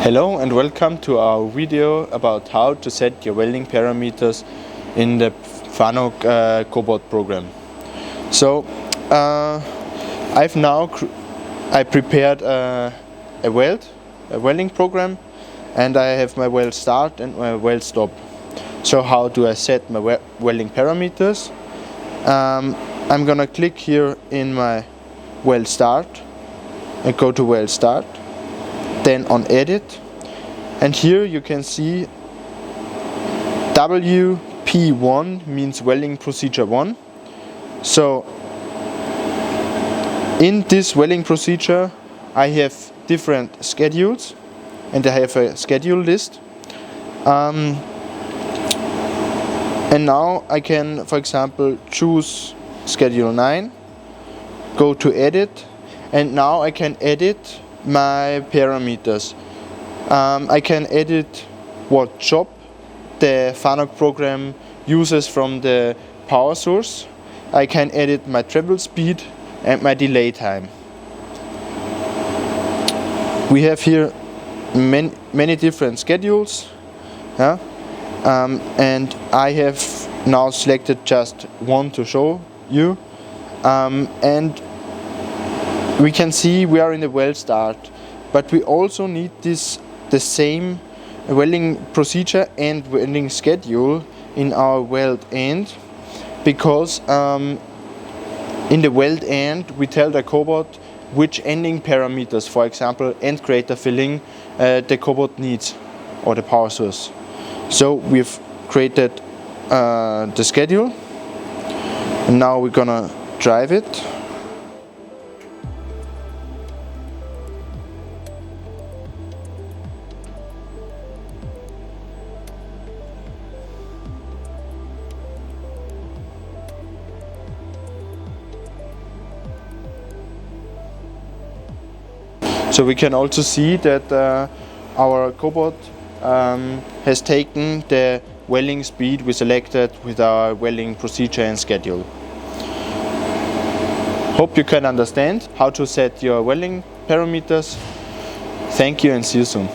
Hello and welcome to our video about how to set your welding parameters in the FANUC cobot program. So I prepared a welding program, and I have my weld start and my weld stop. So how do I set my welding parameters? I'm gonna click here in my weld start and go to weld start, then on edit, and here you can see WP1 means welding procedure 1. So in this welding procedure I have different schedules, and I have a schedule list, and now I can, for example, choose schedule 9, go to edit, and now I can edit my parameters. I can edit what job the FANUC program uses from the power source. I can edit my travel speed and my delay time. We have here many different schedules, and I have now selected just one to show you, and we can see we are in the weld start, but we also need the same welding procedure and welding schedule in our weld end, because in the weld end we tell the cobot which ending parameters, for example end crater filling, the cobot needs, or the power source. So we've created the schedule, and now we're gonna drive it. So we can also see that our cobot has taken the welding speed we selected with our welding procedure and schedule. Hope you can understand how to set your welding parameters. Thank you and see you soon.